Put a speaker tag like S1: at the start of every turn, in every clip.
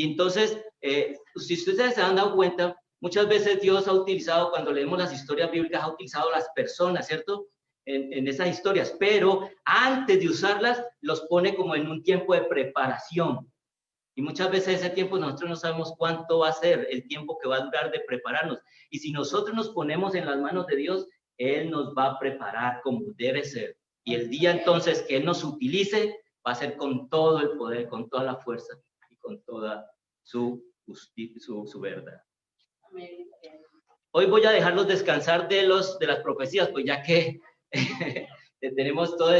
S1: Y entonces, si ustedes se han dado cuenta, muchas veces Dios ha utilizado, cuando leemos las historias bíblicas, ha utilizado las personas, ¿cierto? En esas historias, pero antes de usarlas, los pone como en un tiempo de preparación. Y muchas veces ese tiempo nosotros no sabemos cuánto va a ser el tiempo que va a durar de prepararnos. Y si nosotros nos ponemos en las manos de Dios, Él nos va a preparar como debe ser. Y el día entonces que Él nos utilice, va a ser con todo el poder, con toda la fuerza y con toda su justicia, su verdad. Hoy voy a dejarlos descansar de las profecías, pues ya que tenemos todos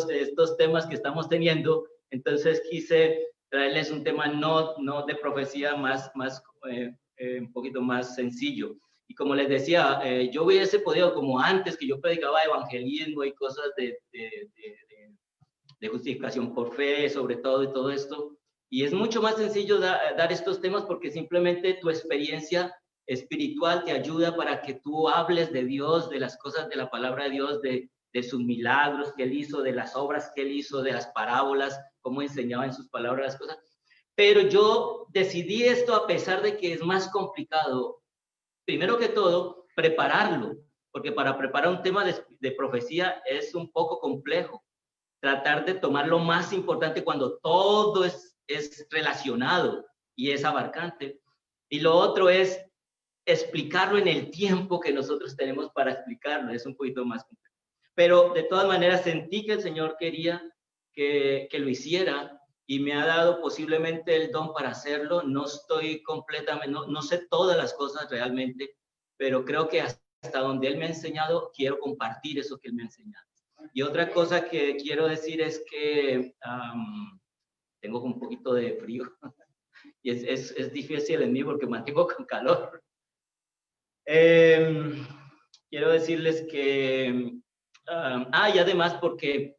S1: estos temas que estamos teniendo, entonces quise traerles un tema no de profecía, un poquito más sencillo. Y como les decía, yo hubiese podido, como antes que yo predicaba evangelismo y cosas de justificación por fe, sobre todo, y todo esto, y es mucho más sencillo dar estos temas porque simplemente tu experiencia espiritual te ayuda para que tú hables de Dios, de las cosas de la palabra de Dios, de sus milagros que Él hizo, de las obras que Él hizo, de las parábolas, cómo enseñaba en sus palabras las cosas. Pero yo decidí esto a pesar de que es más complicado, primero que todo, prepararlo, porque para preparar un tema de profecía es un poco complejo. Tratar de tomar lo más importante cuando todo es relacionado y es abarcante. Y lo otro es explicarlo en el tiempo que nosotros tenemos para explicarlo. Es un poquito más complejo. Pero de todas maneras sentí que el Señor quería que lo hiciera y me ha dado posiblemente el don para hacerlo. No estoy completamente, no sé todas las cosas realmente, pero creo que hasta donde Él me ha enseñado, quiero compartir eso que Él me ha enseñado. Y otra cosa que quiero decir es que tengo un poquito de frío y es difícil en mí porque mantengo con calor. Quiero decirles que, y además porque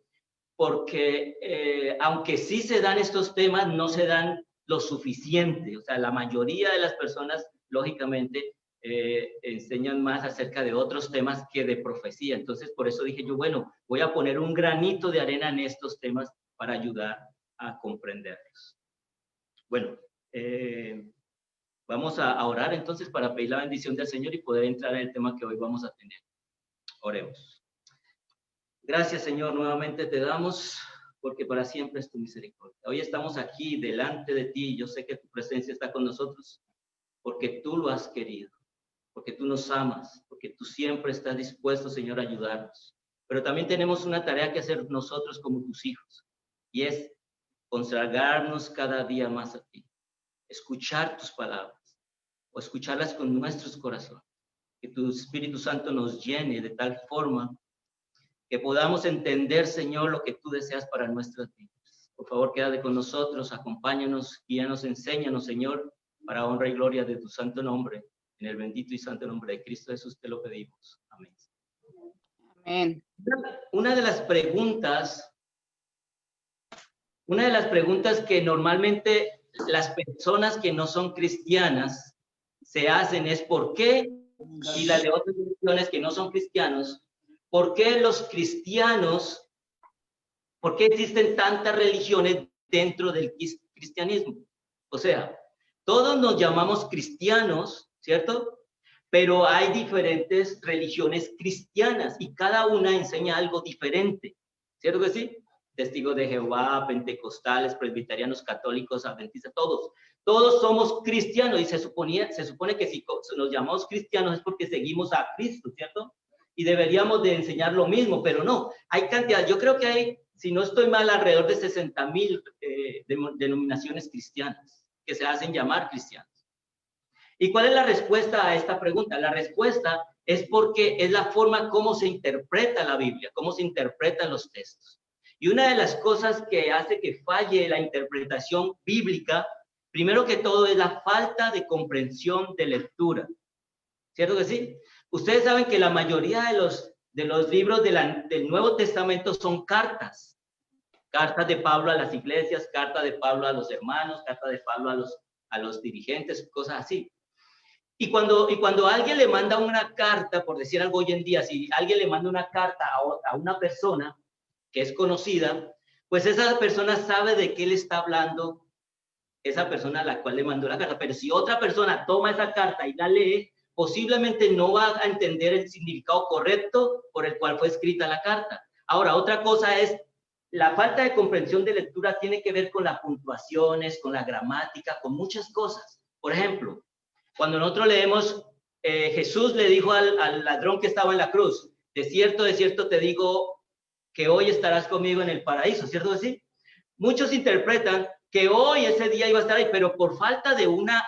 S1: aunque sí se dan estos temas, no se dan lo suficiente. O sea, la mayoría de las personas, lógicamente, enseñan más acerca de otros temas que de profecía. Entonces, por eso dije yo, bueno, voy a poner un granito de arena en estos temas para ayudar a comprenderlos. Bueno, vamos a orar entonces para pedir la bendición del Señor y poder entrar en el tema que hoy vamos a tener. Oremos. Gracias, Señor, nuevamente te damos porque para siempre es tu misericordia. Hoy estamos aquí delante de ti. Yo sé que tu presencia está con nosotros porque tú lo has querido, porque tú nos amas, porque tú siempre estás dispuesto, Señor, a ayudarnos. Pero también tenemos una tarea que hacer nosotros como tus hijos y es consagrarnos cada día más a ti, escuchar tus palabras o escucharlas con nuestros corazones, que tu Espíritu Santo nos llene de tal forma que podamos entender, Señor, lo que tú deseas para nuestras vidas. Por favor, quédate con nosotros, acompáñanos, guíanos, enséñanos, Señor, para honra y gloria de tu santo nombre. En el bendito y santo nombre de Cristo Jesús te lo pedimos. Amén.
S2: Amén.
S1: Una de las preguntas que normalmente las personas que no son cristianas se hacen es ¿por qué? Y las de otras religiones que no son cristianos, ¿por qué los cristianos, por qué existen tantas religiones dentro del cristianismo? O sea, todos nos llamamos cristianos, ¿cierto? Pero hay diferentes religiones cristianas y cada una enseña algo diferente, ¿cierto que sí? Testigos de Jehová, pentecostales, presbiterianos, católicos, adventistas, todos somos cristianos y se supone que si nos llamamos cristianos es porque seguimos a Cristo, ¿cierto? Y deberíamos de enseñar lo mismo, pero no, hay cantidad, yo creo que hay, si no estoy mal, alrededor de 60,000 denominaciones cristianas que se hacen llamar cristianos. ¿Y cuál es la respuesta a esta pregunta? La respuesta es porque es la forma como se interpreta la Biblia, cómo se interpretan los textos. Y una de las cosas que hace que falle la interpretación bíblica, primero que todo, es la falta de comprensión de lectura. ¿Cierto que sí? Ustedes saben que la mayoría de los libros del Nuevo Testamento son cartas. Cartas de Pablo a las iglesias, cartas de Pablo a los hermanos, cartas de Pablo a los dirigentes, cosas así. Y cuando alguien le manda una carta, por decir algo hoy en día, si alguien le manda una carta a una persona que es conocida, pues esa persona sabe de qué le está hablando esa persona a la cual le mandó la carta. Pero si otra persona toma esa carta y la lee, posiblemente no va a entender el significado correcto por el cual fue escrita la carta. Ahora, otra cosa es, la falta de comprensión de lectura tiene que ver con las puntuaciones, con la gramática, con muchas cosas. Por ejemplo, cuando nosotros leemos, Jesús le dijo al ladrón que estaba en la cruz, de cierto te digo que hoy estarás conmigo en el paraíso, ¿cierto que sí? Muchos interpretan que hoy ese día iba a estar ahí, pero por falta de una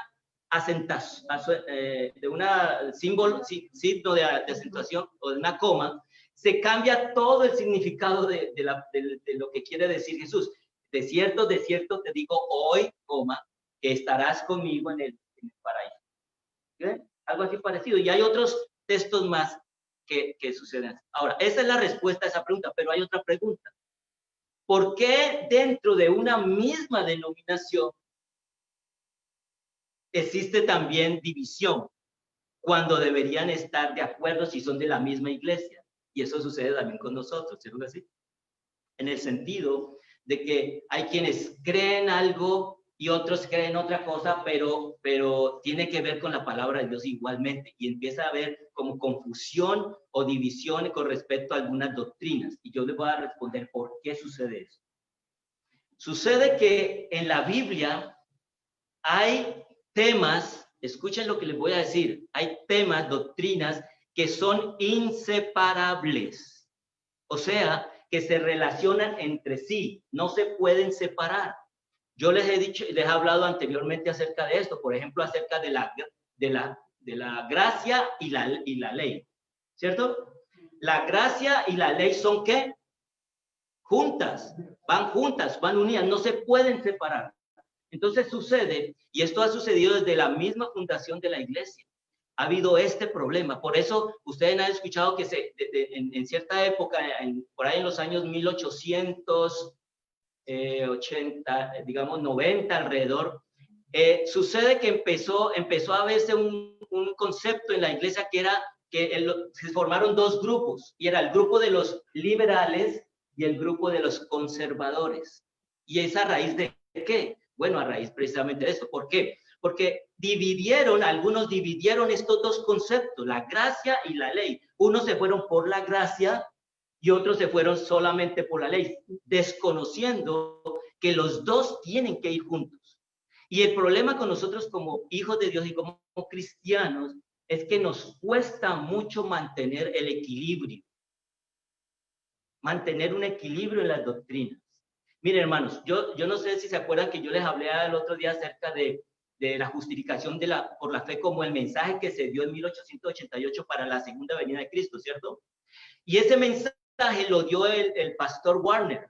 S1: signo de acentuación o de una coma, se cambia todo el significado de lo que quiere decir Jesús. De cierto te digo hoy, coma, que estarás conmigo en el paraíso. ¿Sí? Algo así parecido. Y hay otros textos más que suceden. Ahora, esa es la respuesta a esa pregunta, pero hay otra pregunta. ¿Por qué dentro de una misma denominación existe también división cuando deberían estar de acuerdo si son de la misma iglesia? Y eso sucede también con nosotros, ¿cierto que sí? En el sentido de que hay quienes creen algo y otros creen otra cosa, pero tiene que ver con la palabra de Dios igualmente, y empieza a haber como confusión o división con respecto a algunas doctrinas, y yo les voy a responder por qué sucede eso. Sucede que en la Biblia hay temas, escuchen lo que les voy a decir, hay temas, doctrinas que son inseparables, o sea, que se relacionan entre sí, no se pueden separar. Yo les he dicho, les he hablado anteriormente acerca de esto, por ejemplo, acerca de la gracia y la ley, ¿cierto? La gracia y la ley son ¿qué? Juntas, van unidas, no se pueden separar. Entonces sucede, y esto ha sucedido desde la misma fundación de la iglesia, ha habido este problema. Por eso ustedes han escuchado que en cierta época, por ahí en los años 1880, digamos 90 alrededor, sucede que empezó a verse un concepto en la iglesia que era que se formaron dos grupos, y era el grupo de los liberales y el grupo de los conservadores. ¿Y es a raíz de qué? Bueno, a raíz precisamente de esto. ¿Por qué? Porque algunos dividieron estos dos conceptos, la gracia y la ley. Unos se fueron por la gracia y otros se fueron solamente por la ley, desconociendo que los dos tienen que ir juntos. Y el problema con nosotros como hijos de Dios y como cristianos es que nos cuesta mucho mantener el equilibrio, mantener un equilibrio en las doctrinas. Miren, hermanos, yo no sé si se acuerdan que yo les hablé el otro día acerca de la justificación por la fe como el mensaje que se dio en 1888 para la segunda venida de Cristo, ¿cierto? Y ese mensaje lo dio el pastor Warner.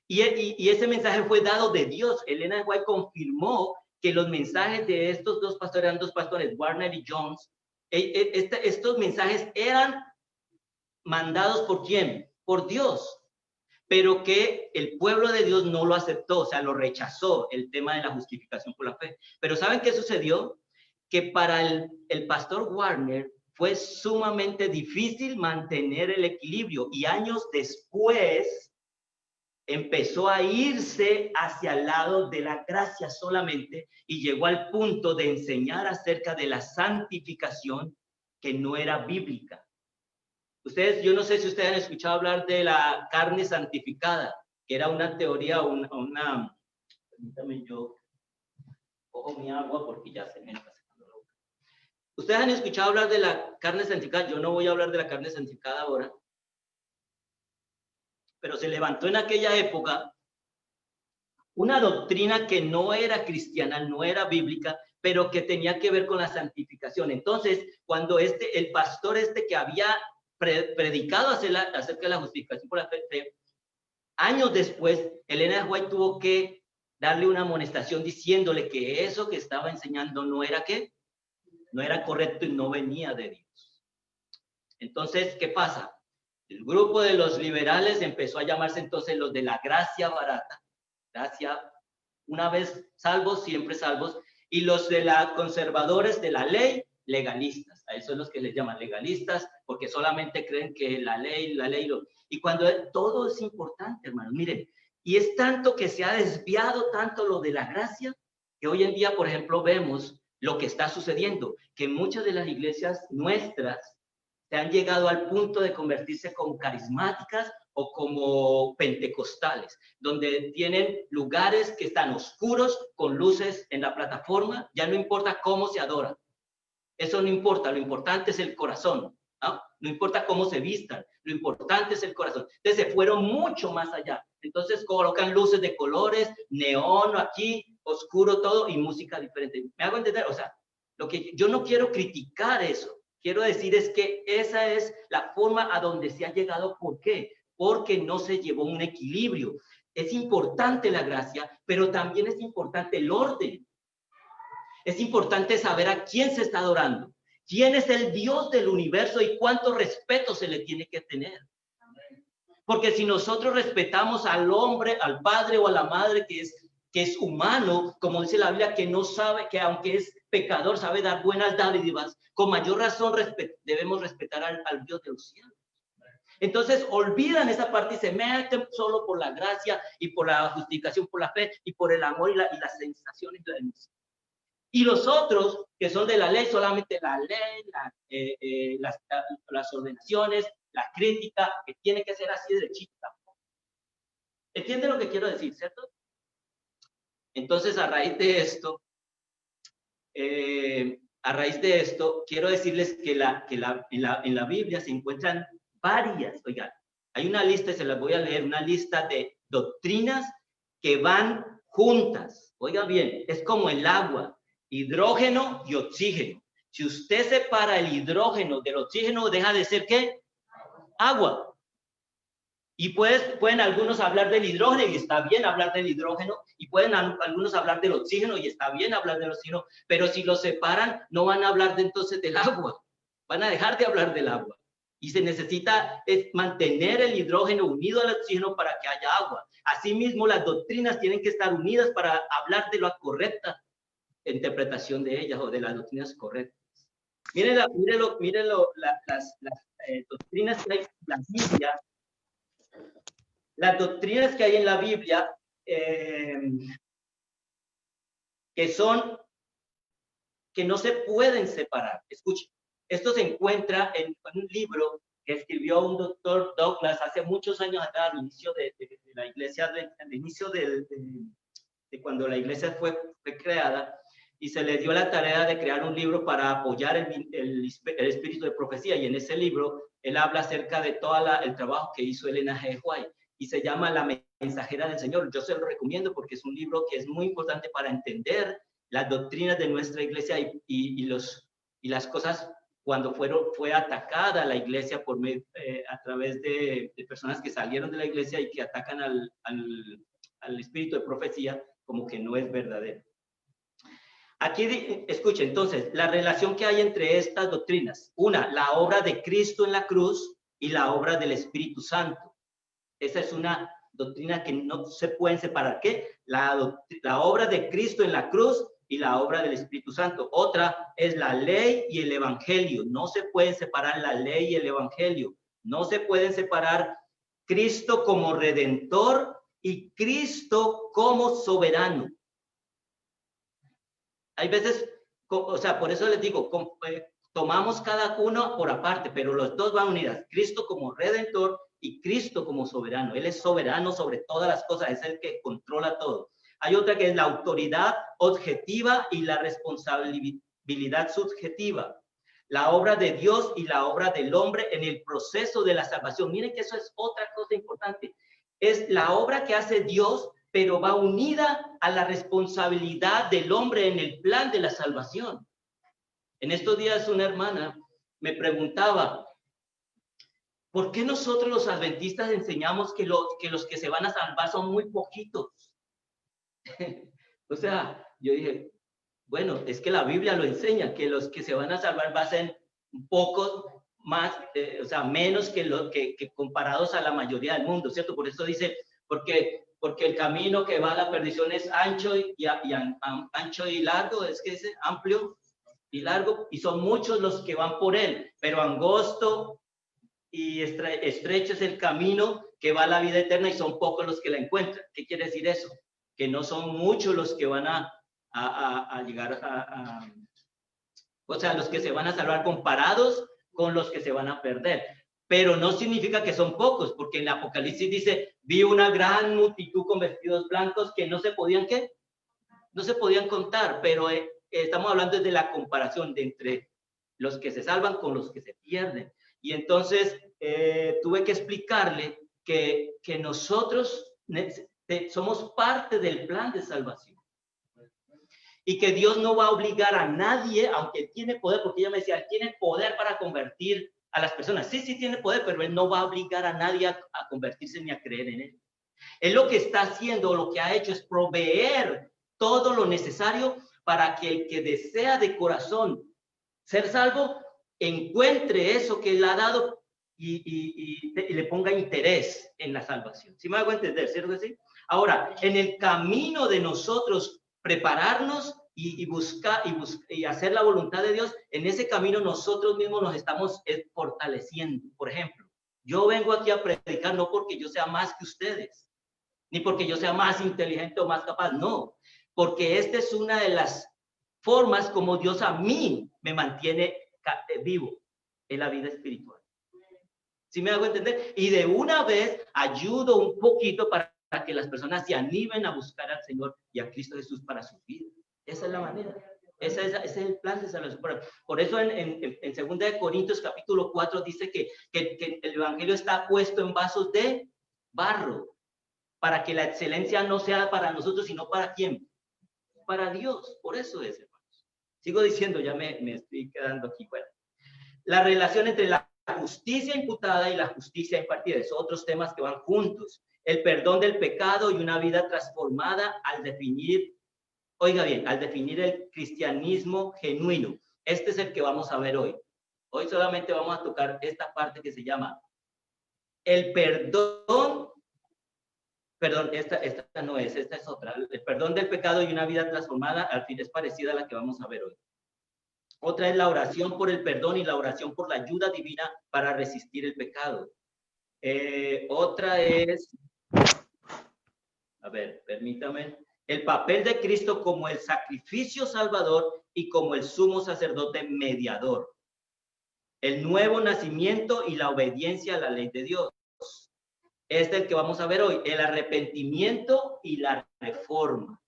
S1: Y ese mensaje fue dado de Dios. Ellen G. White confirmó que los mensajes de estos dos pastores, eran dos pastores, Warner y Jones, estos mensajes eran mandados ¿por quién? Por Dios. Pero que el pueblo de Dios no lo aceptó, o sea, lo rechazó, el tema de la justificación por la fe. Pero ¿saben qué sucedió? Que para el pastor Warner fue sumamente difícil mantener el equilibrio, y años después empezó a irse hacia el lado de la gracia solamente, y llegó al punto de enseñar acerca de la santificación que no era bíblica. Ustedes, yo no sé si ustedes han escuchado hablar de la carne santificada, que era una teoría, permítame, yo cojo mi agua porque ya se me está secando la boca. Ustedes han escuchado hablar de la carne santificada. Yo no voy a hablar de la carne santificada ahora, pero se levantó en aquella época una doctrina que no era cristiana, no era bíblica, pero que tenía que ver con la santificación. Entonces, cuando el pastor que había predicado acerca de la justificación por la fe, años después, Ellen G. White tuvo que darle una amonestación diciéndole que eso que estaba enseñando no era correcto y no venía de Dios. Entonces, ¿qué pasa? El grupo de los liberales empezó a llamarse entonces los de la gracia barata, gracia, una vez salvos, siempre salvos, y los de los conservadores de la ley, legalistas. A eso es los que les llaman legalistas, porque solamente creen que la ley, y cuando todo es importante, hermanos. Miren, Y es tanto que se ha desviado tanto lo de la gracia, que hoy en día, por ejemplo, vemos lo que está sucediendo, que muchas de las iglesias nuestras se han llegado al punto de convertirse como carismáticas o como pentecostales, donde tienen lugares que están oscuros con luces en la plataforma, ya no importa cómo se adora. Eso no importa, lo importante es el corazón, ¿no? No importa cómo se vistan, lo importante es el corazón. Entonces se fueron mucho más allá. Entonces colocan luces de colores, neón aquí, oscuro todo y música diferente. ¿Me hago entender? O sea, lo que yo no quiero criticar eso. Quiero decir es que esa es la forma a donde se ha llegado. ¿Por qué? Porque no se llevó un equilibrio. Es importante la gracia, pero también es importante el orden. Es importante saber a quién se está adorando, quién es el Dios del universo y cuánto respeto se le tiene que tener. Porque si nosotros respetamos al hombre, al padre o a la madre que es humano, como dice la Biblia, que no sabe, que aunque es pecador, sabe dar buenas dádivas, con mayor razón debemos respetar al Dios de los cielos. Entonces olvidan esa parte y se meten solo por la gracia y por la justificación, por la fe y por el amor y las sensaciones de la emoción. Y los otros, que son de la ley, solamente la ley, las ordenaciones, la crítica, que tiene que ser así derechita. ¿Entienden lo que quiero decir, cierto? Entonces, a raíz de esto, quiero decirles que en la Biblia se encuentran varias, oigan, hay una lista, se las voy a leer, una lista de doctrinas que van juntas. Oigan bien, es como el agua, hidrógeno y oxígeno. Si usted separa el hidrógeno del oxígeno, deja de ser ¿qué? Agua. Y pueden algunos hablar del hidrógeno y está bien hablar del hidrógeno, y pueden algunos hablar del oxígeno y está bien hablar del oxígeno, pero si lo separan no van a hablar entonces del agua, van a dejar de hablar del agua. Y se necesita mantener el hidrógeno unido al oxígeno para que haya agua. Asimismo, las doctrinas tienen que estar unidas para hablar de la correcta interpretación de ellas o de las doctrinas correctas. Miren las doctrinas que hay en la Biblia. Las doctrinas que hay en la Biblia, que no se pueden separar. Escuchen, esto se encuentra en un libro que escribió un doctor Douglas hace muchos años atrás, al inicio de la iglesia, al inicio de cuando la iglesia fue creada, y se le dio la tarea de crear un libro para apoyar el espíritu de profecía, y en ese libro él habla acerca de todo el trabajo que hizo Elena G. White, y se llama La Mensajera del Señor. Yo se lo recomiendo porque es un libro que es muy importante para entender las doctrinas de nuestra iglesia y las cosas cuando fue atacada la iglesia a través de personas que salieron de la iglesia y que atacan al espíritu de profecía como que no es verdadero. Aquí, escuchen, entonces, la relación que hay entre estas doctrinas. Una, la obra de Cristo en la cruz y la obra del Espíritu Santo. Esa es una doctrina que no se pueden separar. ¿Qué? La obra de Cristo en la cruz y la obra del Espíritu Santo. Otra es la ley y el evangelio. No se pueden separar la ley y el evangelio. No se pueden separar Cristo como redentor y Cristo como soberano. Hay veces, o sea, por eso les digo, tomamos cada uno por aparte, pero los dos van unidas. Cristo como redentor y Cristo como soberano. Él es soberano sobre todas las cosas, es el que controla todo. Hay otra que es la autoridad objetiva y la responsabilidad subjetiva. La obra de Dios y la obra del hombre en el proceso de la salvación. Miren que eso es otra cosa importante. Es la obra que hace Dios, pero va unida a la responsabilidad del hombre en el plan de la salvación. En estos días una hermana me preguntaba, ¿por qué nosotros los adventistas enseñamos que los que se van a salvar son muy poquitos? O sea, yo dije, bueno, es que la Biblia lo enseña, que los que se van a salvar van a ser pocos más, o sea, menos que comparados a la mayoría del mundo, ¿cierto? Por eso dice, porque el camino que va a la perdición es ancho ancho y largo, es que es amplio y largo, y son muchos los que van por él, pero angosto y estrecho es el camino que va a la vida eterna y son pocos los que la encuentran. ¿Qué quiere decir eso? Que no son muchos los que van a llegar o sea, los que se van a salvar comparados con los que se van a perder. Pero no significa que son pocos, porque en el Apocalipsis dice, vi una gran multitud con vestidos blancos que no se podían, ¿qué? No se podían contar, pero estamos hablando de la comparación de entre los que se salvan con los que se pierden. Y entonces tuve que explicarle que nosotros somos parte del plan de salvación. Y que Dios no va a obligar a nadie, aunque tiene poder, porque ella me decía, tiene poder para convertir a las personas. Sí, sí tiene poder, pero Él no va a obligar a nadie a convertirse ni a creer en Él. Él lo que está haciendo, lo que ha hecho es proveer todo lo necesario para que el que desea de corazón ser salvo, encuentre eso que Él ha dado y le ponga interés en la salvación. ¿Sí me hago entender? ¿Cierto que sí? Ahora, en el camino de nosotros prepararnos y buscar y hacer la voluntad de Dios, en ese camino nosotros mismos nos estamos fortaleciendo. Por ejemplo, yo vengo aquí a predicar no porque yo sea más que ustedes, ni porque yo sea más inteligente o más capaz, no, porque esta es una de las formas como Dios a mí me mantiene vivo en la vida espiritual. ¿Sí me hago entender? Y de una vez ayudo un poquito para que las personas se animen a buscar al Señor y a Cristo Jesús para su vida. Esa es la manera. Ese es el plan de salvación. Por eso en 2 de Corintios capítulo 4 dice que el evangelio está puesto en vasos de barro, para que la excelencia no sea para nosotros, sino para ¿quién? Para Dios. Por eso es, hermanos. Sigo diciendo, ya me estoy quedando aquí. Bueno, la relación entre la justicia imputada y la justicia impartida, esos otros temas que van juntos. El perdón del pecado y una vida transformada al definir, oiga bien, al definir el cristianismo genuino. Este es el que vamos a ver hoy. Hoy solamente vamos a tocar esta parte que se llama el perdón. Perdón, esta no es, esta es otra. El perdón del pecado y una vida transformada, al fin es parecida a la que vamos a ver hoy. Otra es la oración por el perdón y la oración por la ayuda divina para resistir el pecado. Otra es, a ver, permítame, el papel de Cristo como el sacrificio salvador y como el sumo sacerdote mediador. El nuevo nacimiento y la obediencia a la ley de Dios. Este es el que vamos a ver hoy, el arrepentimiento y la reforma.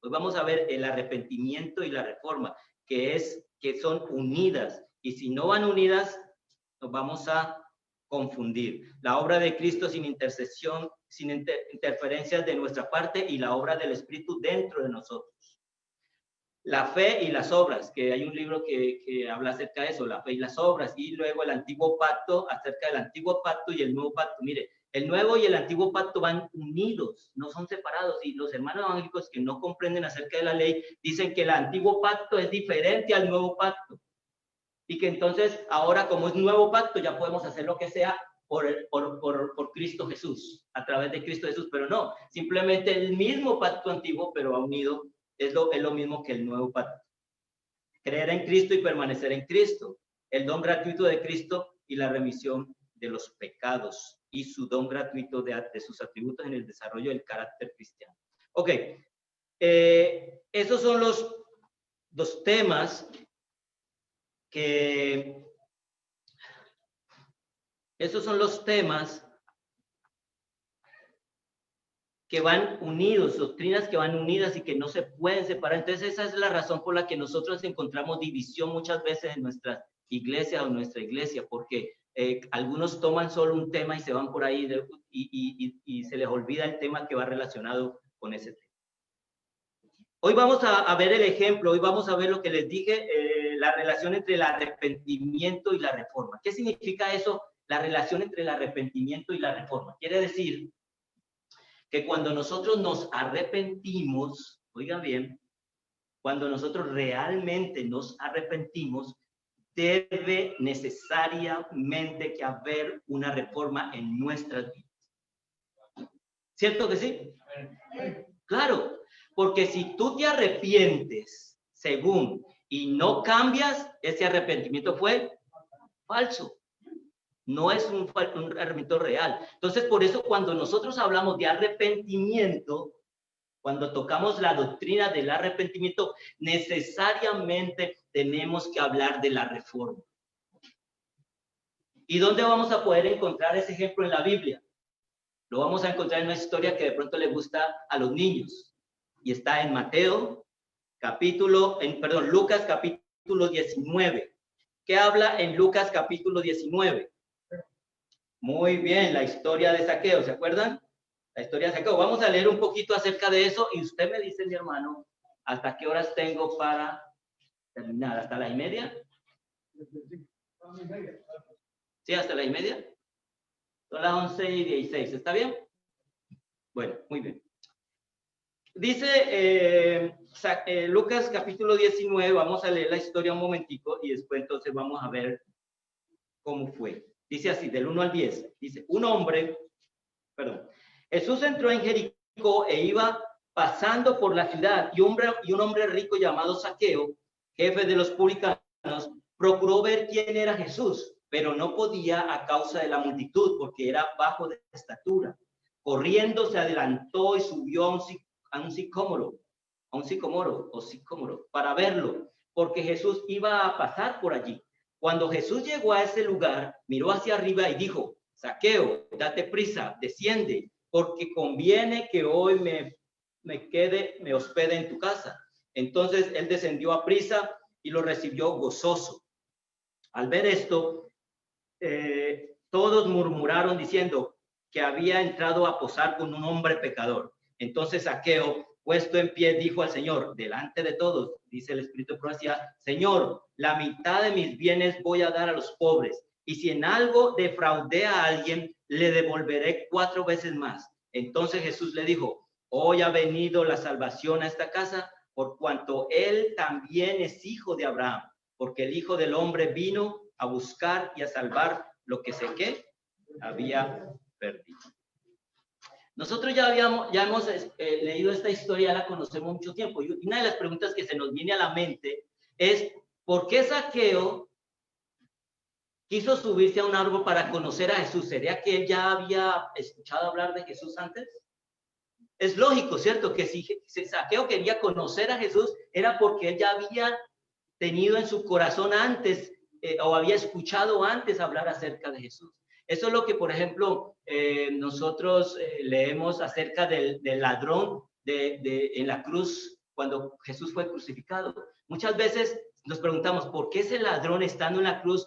S1: Hoy vamos a ver el arrepentimiento y la reforma, que son unidas. Y si no van unidas, nos vamos a confundir. La obra de Cristo sin intercesión, sin interferencias de nuestra parte y la obra del Espíritu dentro de nosotros. La fe y las obras, que hay un libro que habla acerca de eso, la fe y las obras, y luego el antiguo pacto, acerca del antiguo pacto y el nuevo pacto. Mire, el nuevo y el antiguo pacto van unidos, no son separados, y los hermanos evangélicos que no comprenden acerca de la ley dicen que el antiguo pacto es diferente al nuevo pacto, y que entonces ahora como es nuevo pacto ya podemos hacer lo que sea por Cristo Jesús, a través de Cristo Jesús, pero no, simplemente el mismo pacto antiguo, pero ha unido. Es lo mismo que el nuevo pacto. Creer en Cristo y permanecer en Cristo. El don gratuito de Cristo y la remisión de los pecados y su don gratuito de sus atributos en el desarrollo del carácter cristiano. Ok, esos son los dos temas que... Esos son los temas que van unidos, doctrinas que van unidas y que no se pueden separar. Entonces esa es la razón por la que nosotros encontramos división muchas veces en nuestra iglesia o nuestra iglesia, porque algunos toman solo un tema y se van por ahí y se les olvida el tema que va relacionado con ese tema. Hoy vamos a ver el ejemplo, hoy vamos a ver lo que les dije, la relación entre el arrepentimiento y la reforma. ¿Qué significa eso? La relación entre el arrepentimiento y la reforma. Quiere decir que cuando nosotros nos arrepentimos, oigan bien, cuando nosotros realmente nos arrepentimos, debe necesariamente que haber una reforma en nuestras vidas. ¿Cierto que sí? Claro, porque si tú te arrepientes según y no cambias, ese arrepentimiento fue falso. no es un arrepentimiento real. Entonces, por eso cuando nosotros hablamos de arrepentimiento, cuando tocamos la doctrina del arrepentimiento, necesariamente tenemos que hablar de la reforma. ¿Y dónde vamos a poder encontrar ese ejemplo en la Biblia? Lo vamos a encontrar en una historia que de pronto le gusta a los niños. Y está en Lucas capítulo 19. ¿Qué habla en Lucas capítulo 19? Muy bien, la historia de Zaqueo, ¿se acuerdan? La historia de Zaqueo. Vamos a leer un poquito acerca de eso y usted me dice, mi hermano, ¿hasta qué horas tengo para terminar? ¿Hasta las 1:30? ¿Sí, hasta las 1:30? Son las 11:16, ¿está bien? Bueno, muy bien. Dice Lucas capítulo 19, vamos a leer la historia un momentico y después entonces vamos a ver cómo fue. Dice así, del 1 al 10, dice, Jesús entró en Jericó e iba pasando por la ciudad y un hombre rico llamado Zaqueo, jefe de los publicanos, procuró ver quién era Jesús, pero no podía a causa de la multitud porque era bajo de estatura. Corriendo se adelantó y subió a un sicómoro para verlo, porque Jesús iba a pasar por allí. Cuando Jesús llegó a ese lugar, miró hacia arriba y dijo, Zaqueo, date prisa, desciende, porque conviene que hoy me hospede en tu casa. Entonces él descendió a prisa y lo recibió gozoso. Al ver esto, todos murmuraron diciendo que había entrado a posar con un hombre pecador. Entonces Zaqueo, puesto en pie, dijo al Señor, delante de todos, dice el Espíritu de Profecía, Señor, la mitad de mis bienes voy a dar a los pobres, y si en algo defraudé a alguien, le devolveré 4 veces más. Entonces Jesús le dijo, hoy ha venido la salvación a esta casa, por cuanto él también es hijo de Abraham, porque el Hijo del Hombre vino a buscar y a salvar lo que había perdido. Nosotros ya hemos leído esta historia, la conocemos mucho tiempo, y una de las preguntas que se nos viene a la mente es, ¿por qué Zaqueo quiso subirse a un árbol para conocer a Jesús? ¿Sería que él ya había escuchado hablar de Jesús antes? Es lógico, ¿cierto? Que si Zaqueo quería conocer a Jesús, era porque él ya había tenido en su corazón antes, o había escuchado antes hablar acerca de Jesús. Eso es lo que, por ejemplo, nosotros leemos acerca del ladrón en la cruz cuando Jesús fue crucificado. Muchas veces nos preguntamos, ¿por qué ese ladrón estando en la cruz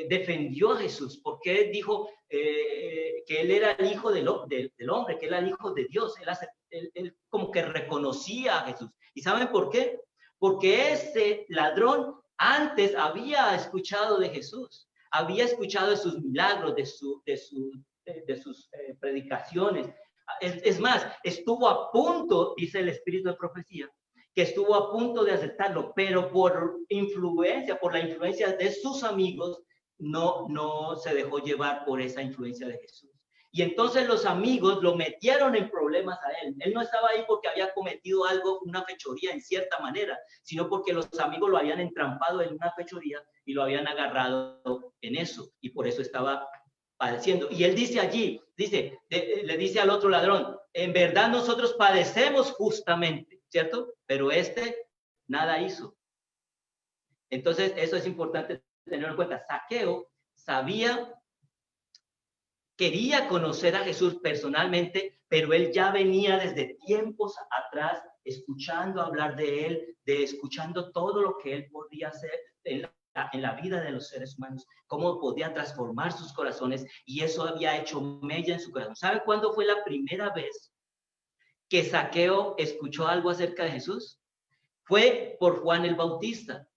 S1: defendió a Jesús? ¿Por qué dijo que él era el hijo del hombre, que era el hijo de Dios? Él como que reconocía a Jesús. ¿Y saben por qué? Porque ese ladrón antes había escuchado de Jesús, había escuchado de sus milagros, de sus predicaciones. Es más, estuvo a punto, dice el Espíritu de Profecía, que estuvo a punto de aceptarlo, pero por la influencia de sus amigos, no se dejó llevar por esa influencia de Jesús. Y entonces los amigos lo metieron en problemas a él. Él no estaba ahí porque había cometido algo, una fechoría en cierta manera, sino porque los amigos lo habían entrampado en una fechoría y lo habían agarrado en eso. Y por eso estaba padeciendo. Y él dice allí, le dice al otro ladrón, en verdad nosotros padecemos justamente, ¿cierto? Pero nada hizo. Entonces eso es importante tener en cuenta. Zaqueo quería conocer a Jesús personalmente, pero él ya venía desde tiempos atrás escuchando hablar de él, escuchando todo lo que él podía hacer en la vida de los seres humanos, cómo podía transformar sus corazones, y eso había hecho mella en su corazón. ¿Sabe cuándo fue la primera vez que Zaqueo escuchó algo acerca de Jesús? Fue por Juan el Bautista.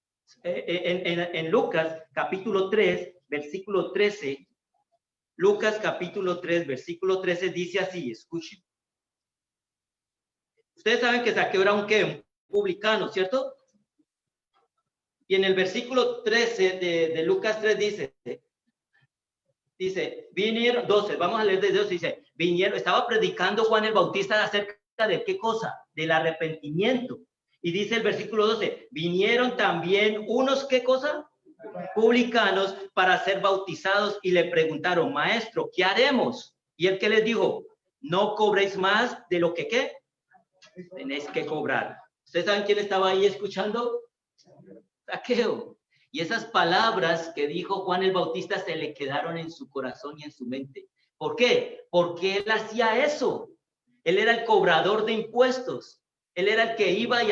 S1: En Lucas capítulo 3, versículo 13, Lucas capítulo 3, versículo 13 dice así, escuchen. Ustedes saben que Zaqueo era un publicano, ¿cierto? Y en el versículo 13 de Lucas 3 dice, vinieron 12, vamos a leer desde 12, dice, estaba predicando Juan el Bautista acerca de qué cosa, del arrepentimiento. Y dice el versículo 12, vinieron también unos, ¿qué cosa? publicanos para ser bautizados y le preguntaron, maestro, ¿qué haremos? Y él que les dijo, no cobréis más de lo que ¿qué? Tenéis que cobrar. ¿Ustedes saben quién estaba ahí escuchando? Zaqueo. Y esas palabras que dijo Juan el Bautista se le quedaron en su corazón y en su mente. ¿Por qué? Porque él hacía eso. Él era el cobrador de impuestos. Él era el que iba y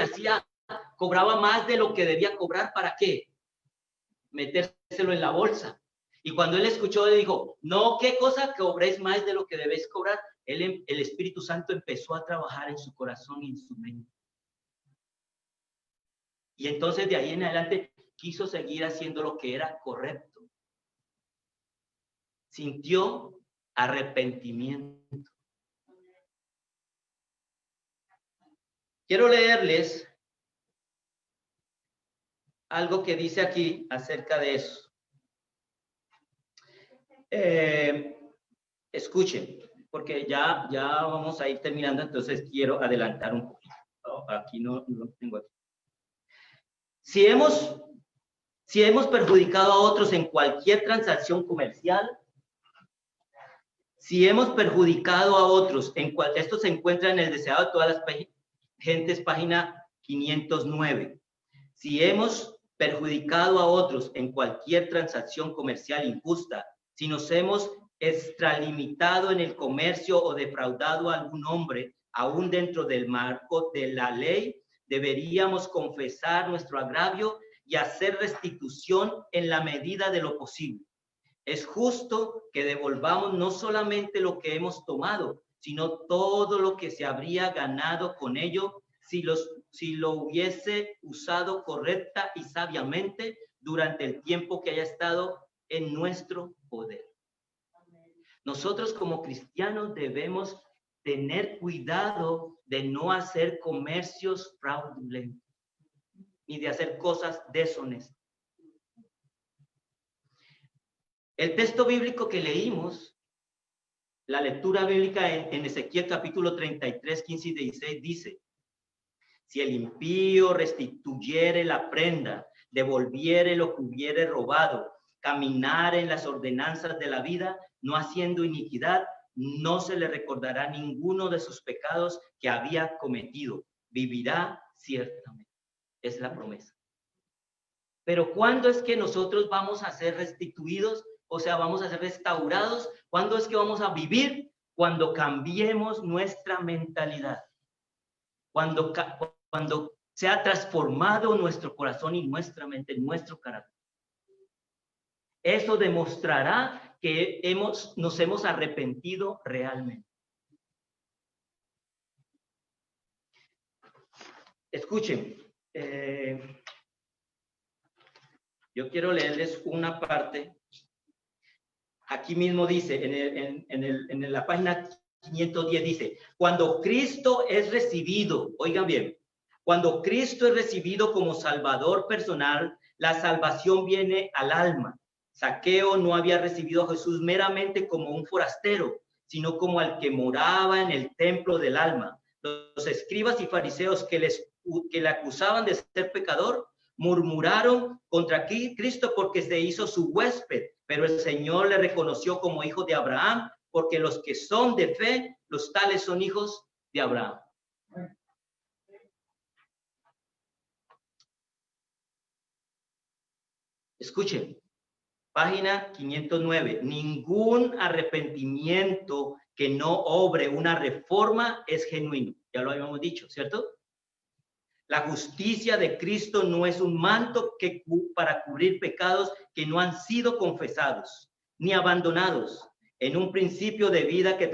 S1: cobraba más de lo que debía cobrar. ¿Para qué? Metérselo en la bolsa. Y cuando él escuchó, le dijo, no, ¿qué cosa cobréis más de lo que debéis cobrar? El Espíritu Santo empezó a trabajar en su corazón y en su mente. Y entonces de ahí en adelante quiso seguir haciendo lo que era correcto. Sintió arrepentimiento. Quiero leerles algo que dice aquí acerca de eso. Escuchen, porque ya vamos a ir terminando, entonces quiero adelantar un poquito. Aquí no tengo aquí. Si hemos perjudicado a otros en cualquier transacción comercial, si hemos perjudicado a otros esto se encuentra en el deseado de todas las gentes, página 509. Si hemos perjudicado a otros en cualquier transacción comercial injusta, si nos hemos extralimitado en el comercio o defraudado a algún hombre, aún dentro del marco de la ley, deberíamos confesar nuestro agravio y hacer restitución en la medida de lo posible. Es justo que devolvamos no solamente lo que hemos tomado, sino todo lo que se habría ganado con ello si lo hubiese usado correcta y sabiamente durante el tiempo que haya estado en nuestro poder. Nosotros como cristianos debemos tener cuidado de no hacer comercios fraudulentos ni de hacer cosas deshonestas. El texto bíblico que leímos, la lectura bíblica en Ezequiel capítulo 33, 15 y 16 dice, si el impío restituyere la prenda, devolviere lo que hubiere robado, caminar en las ordenanzas de la vida, no haciendo iniquidad, no se le recordará ninguno de sus pecados que había cometido. Vivirá ciertamente. Es la promesa. Pero ¿cuándo es que nosotros vamos a ser restituidos? O sea, vamos a ser restaurados. ¿Cuándo es que vamos a vivir? Cuando cambiemos nuestra mentalidad. Cuando sea transformado nuestro corazón y nuestra mente, nuestro carácter. Eso demostrará que nos hemos arrepentido realmente. Escuchen, yo quiero leerles una parte. Aquí mismo dice, en la página 510 dice, cuando Cristo es recibido, oigan bien, cuando Cristo es recibido como Salvador personal, la salvación viene al alma. Zaqueo no había recibido a Jesús meramente como un forastero, sino como al que moraba en el templo del alma. Los escribas y fariseos que le acusaban de ser pecador, murmuraron contra Cristo porque se hizo su huésped, pero el Señor le reconoció como hijo de Abraham, porque los que son de fe, los tales son hijos de Abraham. Escuchen, página 509. Ningún arrepentimiento que no obre una reforma es genuino. Ya lo habíamos dicho, ¿cierto? La justicia de Cristo no es un manto para cubrir pecados que no han sido confesados ni abandonados. Es un principio de vida que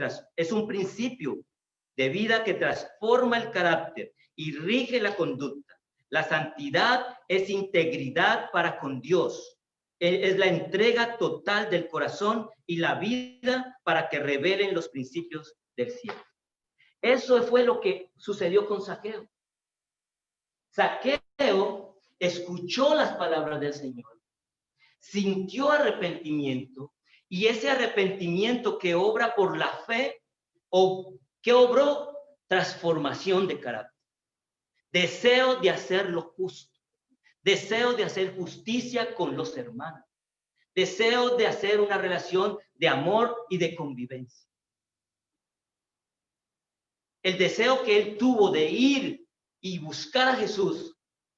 S1: transforma el carácter y rige la conducta. La santidad es integridad para con Dios. Es la entrega total del corazón y la vida para que revelen los principios del cielo. Eso fue lo que sucedió con Zaqueo. Zaqueo escuchó las palabras del Señor, sintió arrepentimiento, y ese arrepentimiento que obra por la fe, o que obró transformación de carácter, deseo de hacer lo justo, deseo de hacer justicia con los hermanos, deseo de hacer una relación de amor y de convivencia. El deseo que él tuvo de ir y buscar a Jesús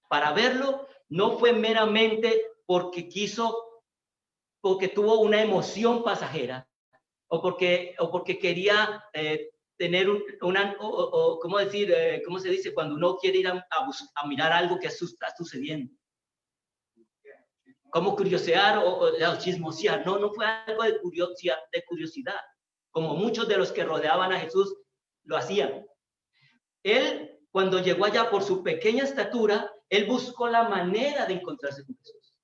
S1: para verlo no fue meramente porque tuvo una emoción pasajera o porque quería tener ¿cómo decir? ¿Cómo se dice? Cuando uno quiere ir a mirar algo que está sucediendo. Como curiosear o chismosear. No fue algo de curiosidad, como muchos de los que rodeaban a Jesús lo hacían. Él, cuando llegó allá por su pequeña estatura, él buscó la manera de encontrarse con Jesús.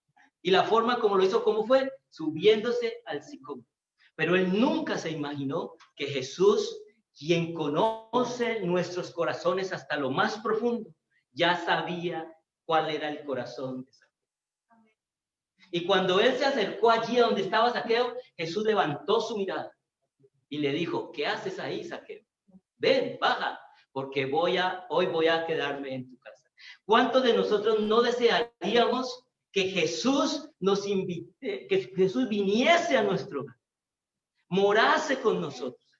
S1: Y la forma como lo hizo, ¿cómo fue? Subiéndose al sicómoro. Pero él nunca se imaginó que Jesús, quien conoce nuestros corazones hasta lo más profundo, ya sabía cuál era el corazón de Saqueo. Y cuando él se acercó allí donde estaba Saqueo, Jesús levantó su mirada y le dijo, ¿qué haces ahí, Saqueo? Ven, baja, porque hoy voy a quedarme en tu casa. ¿Cuántos de nosotros no desearíamos que Jesús nos invite, que Jesús viniese a nuestro hogar, morase con nosotros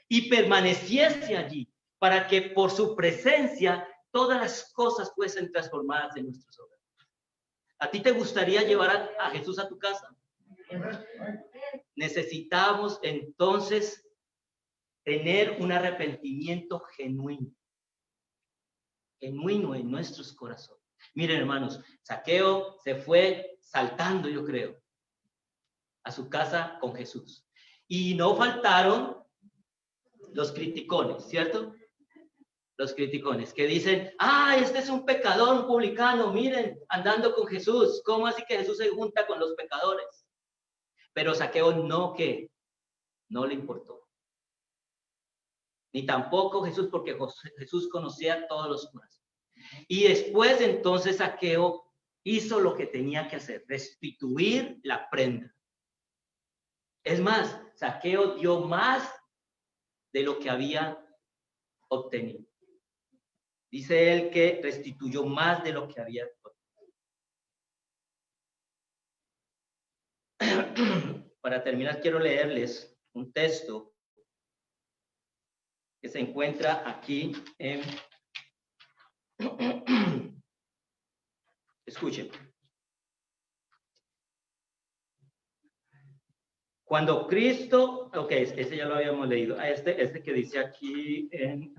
S1: y permaneciese allí para que por su presencia todas las cosas fuesen transformadas en nuestros hogares? ¿A ti te gustaría llevar a Jesús a tu casa? Necesitamos entonces tener un arrepentimiento genuino en nuestros corazones. Miren, hermanos, Saqueo se fue saltando, yo creo, a su casa con Jesús. Y no faltaron los criticones, ¿cierto? Los criticones que dicen, este es un pecador, un publicano, miren, andando con Jesús. ¿Cómo así que Jesús se junta con los pecadores? Pero Saqueo no le importó. Ni tampoco Jesús, porque Jesús conocía todos los corazones. Y después entonces Saqueo hizo lo que tenía que hacer, restituir la prenda. Es más, Saqueo dio más de lo que había obtenido. Dice él que restituyó más de lo que había obtenido. Para terminar, quiero leerles un texto que se encuentra aquí en... Escuchen. Cuando Cristo, ese ya lo habíamos leído, este que dice aquí en,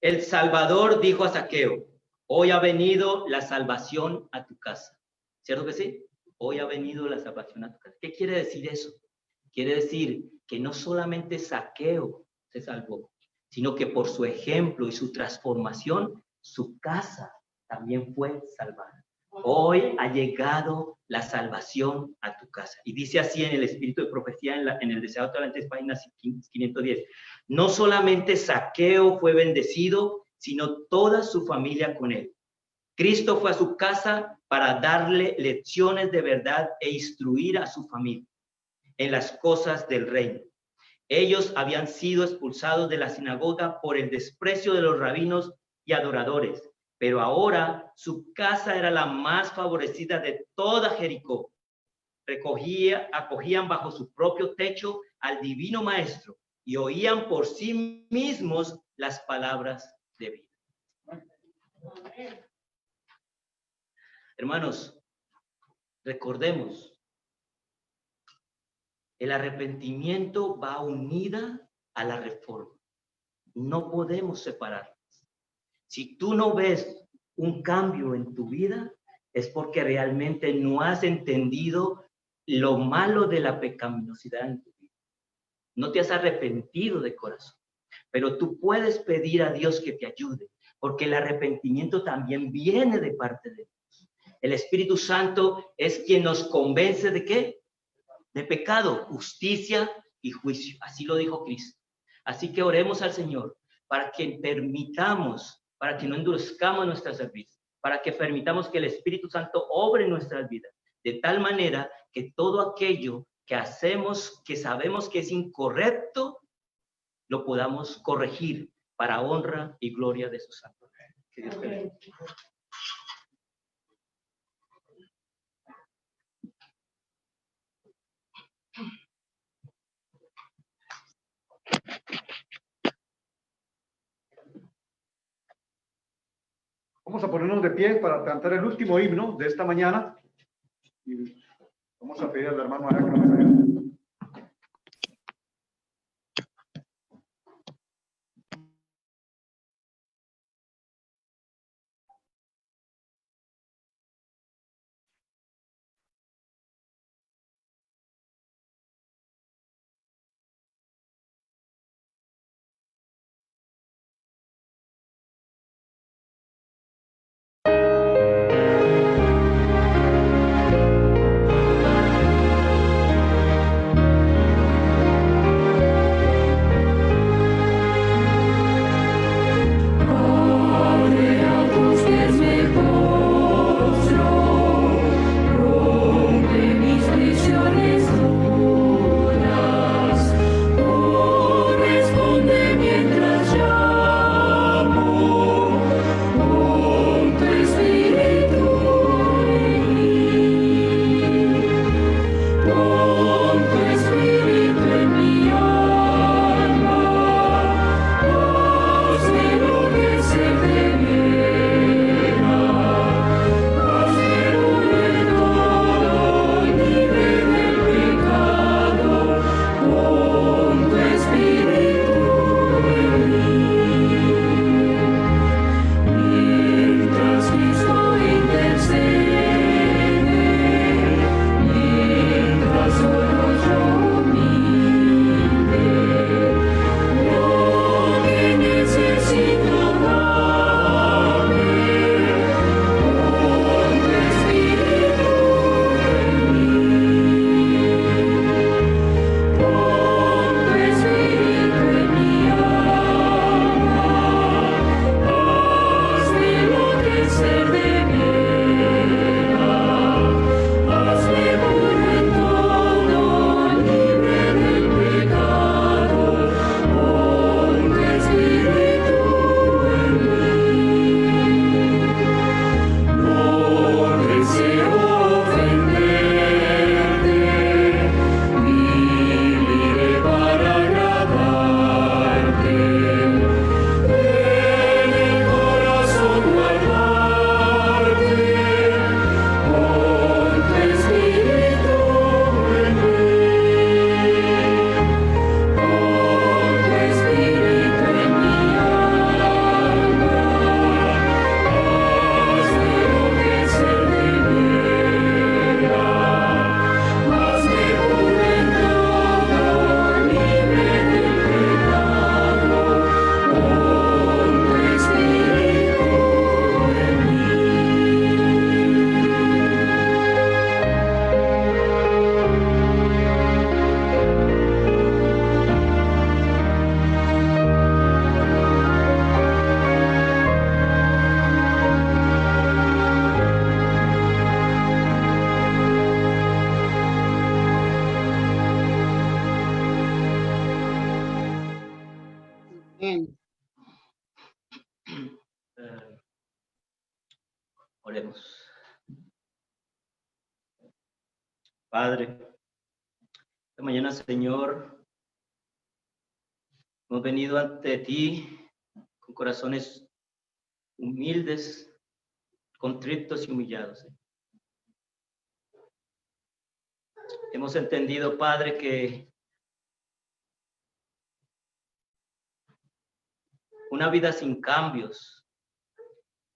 S1: el Salvador dijo a Saqueo, hoy ha venido la salvación a tu casa. ¿Cierto que sí? Hoy ha venido la salvación a tu casa. ¿Qué quiere decir eso? Quiere decir que no solamente Saqueo se salvó, sino que por su ejemplo y su transformación, su casa también fue salvada. Hoy ha llegado la salvación a tu casa. Y dice así en el espíritu de profecía, en el Deseado Talantes, página 510. No solamente Saqueo fue bendecido, sino toda su familia con él. Cristo fue a su casa para darle lecciones de verdad e instruir a su familia en las cosas del reino. Ellos habían sido expulsados de la sinagoga por el desprecio de los rabinos y adoradores, pero ahora su casa era la más favorecida de toda Jericó. Acogían bajo su propio techo al divino maestro y oían por sí mismos las palabras de vida. Hermanos, recordemos, el arrepentimiento va unida a la reforma. No podemos separarlas. Si tú no ves un cambio en tu vida, es porque realmente no has entendido lo malo de la pecaminosidad en tu vida. No te has arrepentido de corazón. Pero tú puedes pedir a Dios que te ayude, porque el arrepentimiento también viene de parte de Dios. El Espíritu Santo es quien nos convence ¿de qué? De pecado, justicia y juicio. Así lo dijo Cristo. Así que oremos al Señor para que para que no endurezcamos nuestras vidas, para que permitamos que el Espíritu Santo obre en nuestras vidas, de tal manera que todo aquello que hacemos, que sabemos que es incorrecto, lo podamos corregir para honra y gloria de su santo nombre. Que Dios te bendiga.
S3: ponernos de pie para cantar el último himno de esta mañana. Y vamos a pedir al hermano Ara que nos ayude.
S1: Oremos. Padre, esta mañana, Señor, hemos venido ante ti con corazones humildes, contritos y humillados. Hemos entendido, Padre, que una vida sin cambios,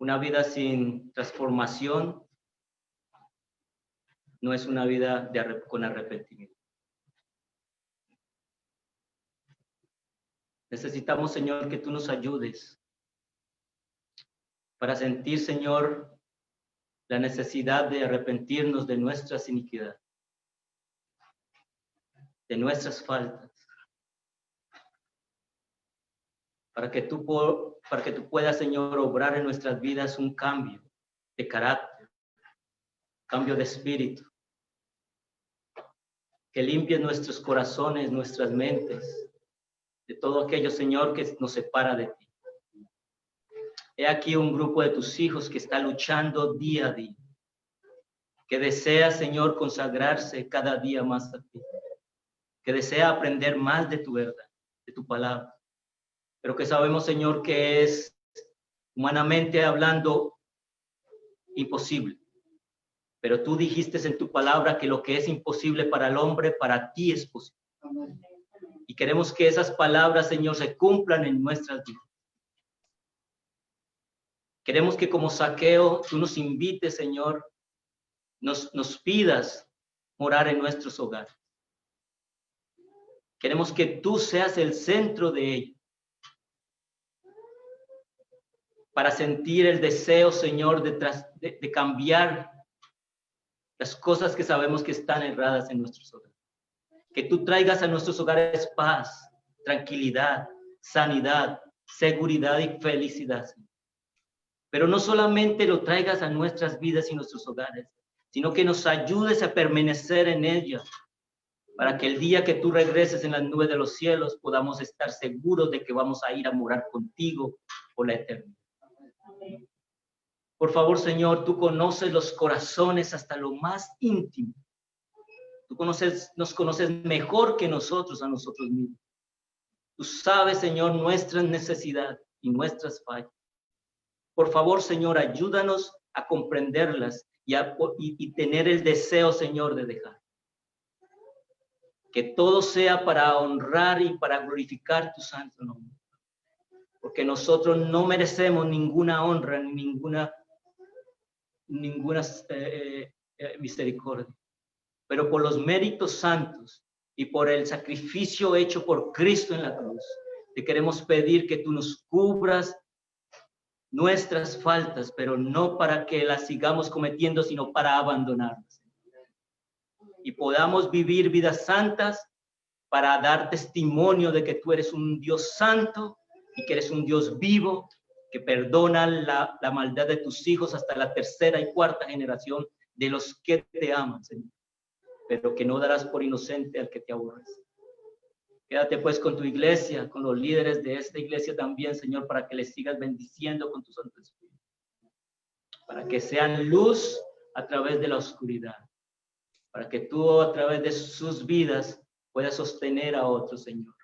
S1: una vida sin transformación, no es una vida con arrepentimiento. Necesitamos, Señor, que tú nos ayudes para sentir, Señor, la necesidad de arrepentirnos de nuestras iniquidades, de nuestras faltas, para que tú puedas, Señor, obrar en nuestras vidas un cambio de carácter, cambio de espíritu, que limpie nuestros corazones, nuestras mentes, de todo aquello, Señor, que nos separa de ti. He aquí un grupo de tus hijos que está luchando día a día, que desea, Señor, consagrarse cada día más a ti, que desea aprender más de tu verdad, de tu palabra, pero que sabemos, Señor, que es humanamente hablando imposible. Pero tú dijiste en tu palabra que lo que es imposible para el hombre, para ti es posible. Y queremos que esas palabras, Señor, se cumplan en nuestras vidas. Queremos que como Zaqueo, tú nos invites, Señor, nos pidas morar en nuestros hogares. Queremos que tú seas el centro de ello. Para sentir el deseo, Señor, de cambiar las cosas que sabemos que están erradas en nuestros hogares. Que tú traigas a nuestros hogares paz, tranquilidad, sanidad, seguridad y felicidad, Señor. Pero no solamente lo traigas a nuestras vidas y nuestros hogares, sino que nos ayudes a permanecer en ella, para que el día que tú regreses en las nubes de los cielos podamos estar seguros de que vamos a ir a morar contigo por la eternidad. Por favor, Señor, tú conoces los corazones hasta lo más íntimo. Tú nos conoces mejor que nosotros a nosotros mismos. Tú sabes, Señor, nuestras necesidades y nuestras fallas. Por favor, Señor, ayúdanos a comprenderlas y tener el deseo, Señor, de dejar. Que todo sea para honrar y para glorificar tu santo nombre. Porque nosotros no merecemos ninguna honra ni ninguna misericordia. Pero por los méritos santos y por el sacrificio hecho por Cristo en la cruz, te queremos pedir que tú nos cubras nuestras faltas, pero no para que las sigamos cometiendo, sino para abandonarlas. Y podamos vivir vidas santas para dar testimonio de que tú eres un Dios santo y que eres un Dios vivo, que perdona la maldad de tus hijos hasta la tercera y cuarta generación de los que te aman, Señor, pero que no darás por inocente al que te aborrece. Quédate pues con tu iglesia, con los líderes de esta iglesia también, Señor, para que les sigas bendiciendo con tu Santo Espíritu, para que sean luz a través de la oscuridad, para que tú a través de sus vidas puedas sostener a otros, Señor.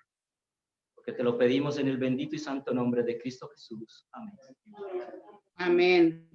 S1: Porque te lo pedimos en el bendito y santo nombre de Cristo Jesús. Amén.
S2: Amén.